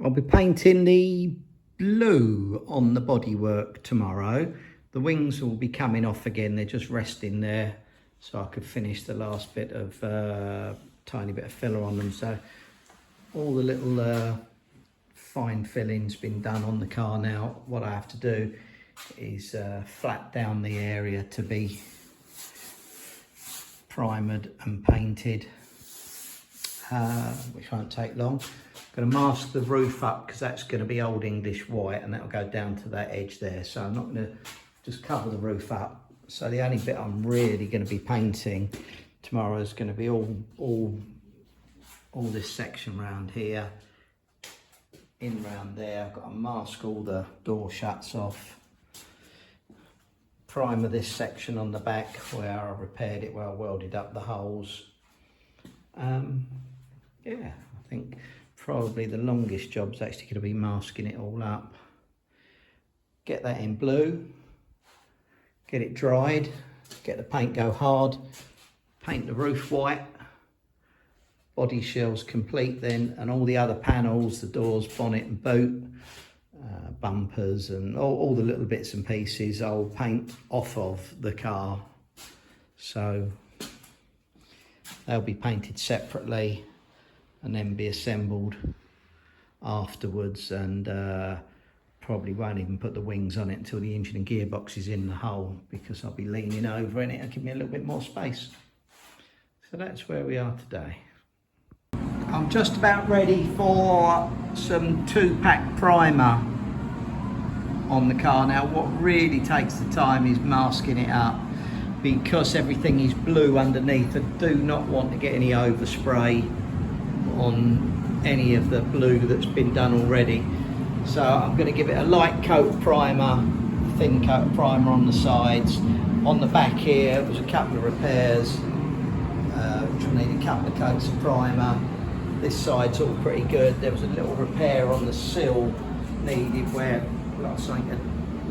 I'll be painting the blue on the bodywork tomorrow. The wings will be coming off again, they're just resting there, so I could finish the last bit of tiny bit of filler on them. So all the little fine filling's been done on the car now. What I have to do is flat down the area to be primered and painted, which won't take long. I'm going to mask the roof up because that's going to be Old English white, and that'll go down to that edge there. So I'm not going to just cover the roof up. So the only bit I'm really going to be painting tomorrow is going to be all this section around here, in round there. I've got to mask all the door shuts off, primer this section on the back where I repaired it, where I welded up the holes. Yeah, I think probably the longest job's actually going to be masking it all up. Get that in blue, get it dried, get the paint go hard, paint the roof white, body shell's complete then, and all the other panels, the doors, bonnet and boot, bumpers and all the little bits and pieces I'll paint off of the car. So they'll be painted separately and then be assembled afterwards, and probably won't even put the wings on it until the engine and gearbox is in the hole, because I'll be leaning over in it and give me a little bit more space. So that's where we are today. I'm just about ready for some 2-pack primer on the car now. What really takes the time is masking it up, because everything is blue underneath. I do not want to get any overspray on any of the blue that's been done already. So I'm going to give it a light coat of primer, thin coat of primer on the sides. On the back here, there's a couple of repairs, which will need a couple of coats of primer. This side's all pretty good. There was a little repair on the sill needed where like something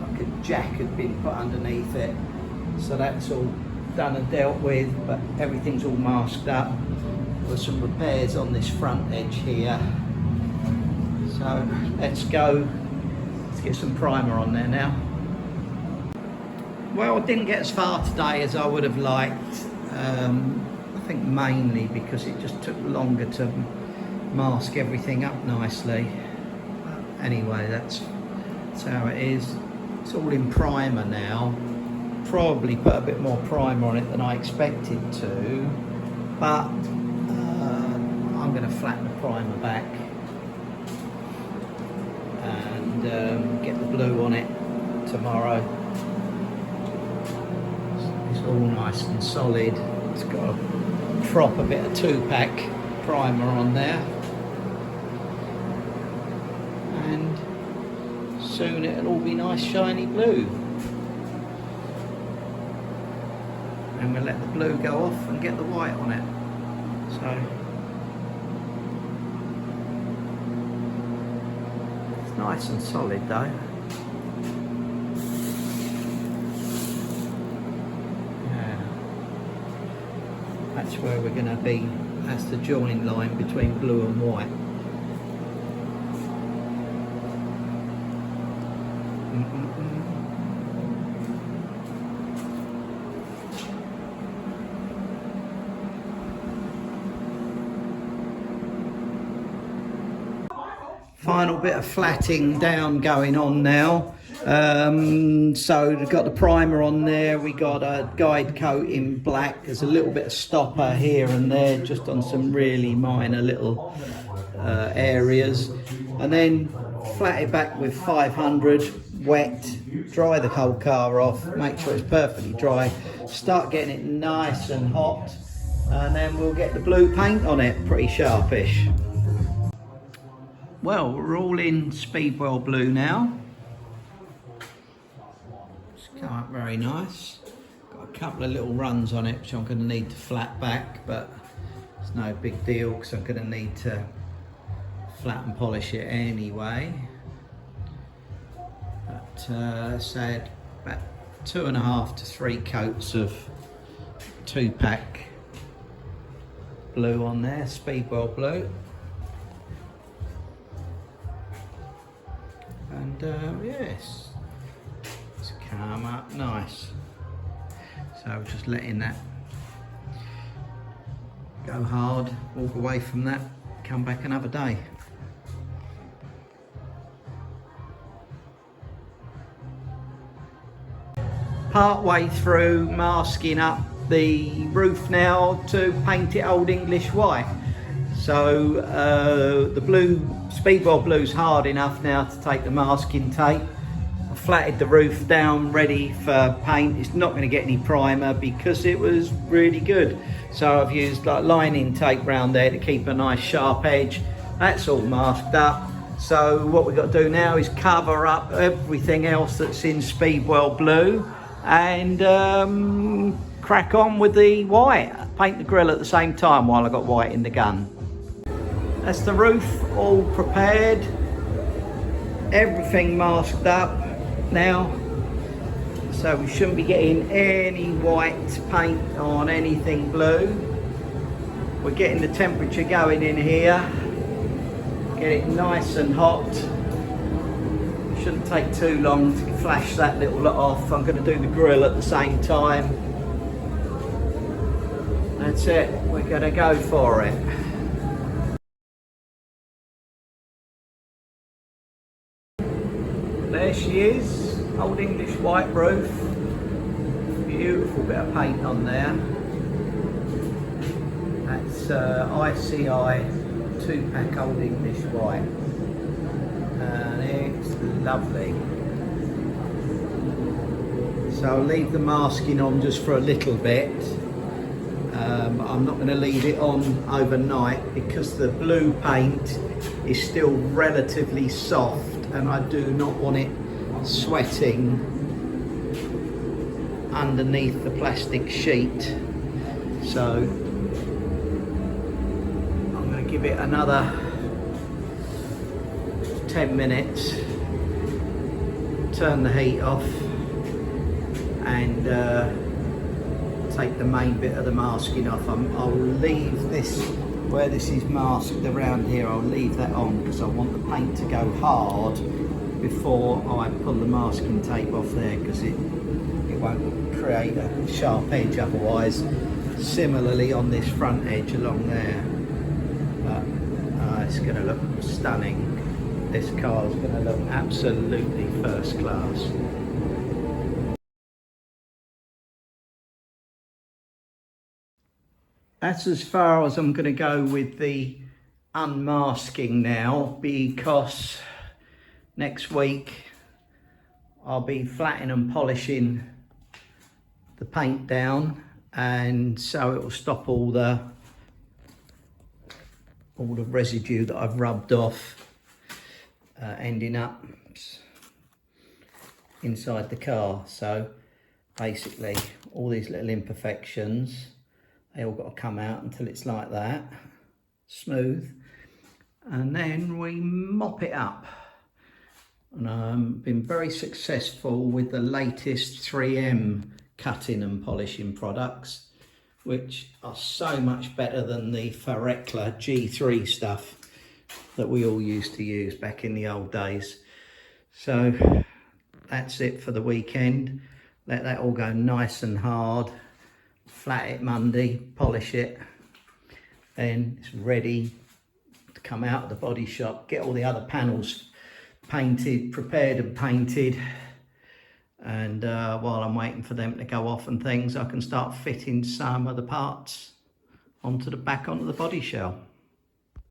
like a jack had been put underneath it. So that's all done and dealt with, but everything's all masked up. There's some repairs on this front edge here. So let's go, let's get some primer on there now. Well, I didn't get as far today as I would have liked. I think mainly because it just took longer to mask everything up nicely. Anyway, that's how it is. It's all in primer now. Probably put a bit more primer on it than I expected to, but I'm going to flatten the primer back and get the blue on it tomorrow. It's all nice and solid. It's got a proper bit of 2-pack primer on there, and soon it'll all be nice shiny blue. And we'll let the blue go off and get the white on it. So it's nice and solid though. Yeah, that's where we're going to be. That's the join line between blue and white. Final bit of flatting down going on now. So we've got the primer on there, we got a guide coat in black. There's a little bit of stopper here and there, just on some really minor little areas, and then flat it back with 500 wet, dry the whole car off, make sure it's perfectly dry, start getting it nice and hot, and then we'll get the blue paint on it, pretty sharpish. Well, we're all in Speedwell blue now. It's come up very nice. Got a couple of little runs on it which I'm going to need to flat back, but it's no big deal because I'm going to need to flat and polish it anyway. But let's say about 2.5 to 3 coats of 2-pack blue on there, Speedwell blue. and yes, it's come up nice. So just letting that go hard, walk away from that, come back another day. Part way through masking up the roof now to paint it Old English white. So the blue, Speedwell blue's hard enough now to take the masking tape. I flatted the roof down ready for paint. It's not going to get any primer because it was really good. So I've used like lining tape round there to keep a nice sharp edge. That's all masked up. So what we've got to do now is cover up everything else that's in Speedwell blue and crack on with the white. Paint the grill at the same time while I've got white in the gun. That's the roof all prepared. Everything masked up now. So we shouldn't be getting any white paint on anything blue. We're getting the temperature going in here. Get it nice and hot. Shouldn't take too long to flash that little lot off. I'm going to do the grill at the same time. That's it, we're going to go for it. There she is, Old English white roof. Beautiful bit of paint on there. That's ICI 2-pack Old English white. And it's lovely. So I'll leave the masking on just for a little bit. I'm not going to leave it on overnight because the blue paint is still relatively soft and I do not want it sweating underneath the plastic sheet. So I'm going to give it another 10 minutes, turn the heat off and take the main bit of the masking off. I'll leave this, where this is masked around here, I'll leave that on because I want the paint to go hard before I pull the masking tape off there because it won't create a sharp edge otherwise. Similarly on this front edge along there. But it's going to look stunning. This car is going to look absolutely first class. That's as far as I'm going to go with the unmasking now because next week I'll be flattening and polishing the paint down and so it will stop all the residue that I've rubbed off ending up inside the car. So basically all these little imperfections, they all got to come out until it's like that, smooth, and then we mop it up. And I've been very successful with the latest 3M cutting and polishing products, which are so much better than the Ferrecla G3 stuff that we all used to use back in the old days. So that's it for the weekend. Let that all go nice and hard. Flat it Monday, polish it, then it's ready to come out of the body shop, get all the other panels painted, prepared and painted, and while I'm waiting for them to go off and things, I can start fitting some of the parts onto the back onto the body shell.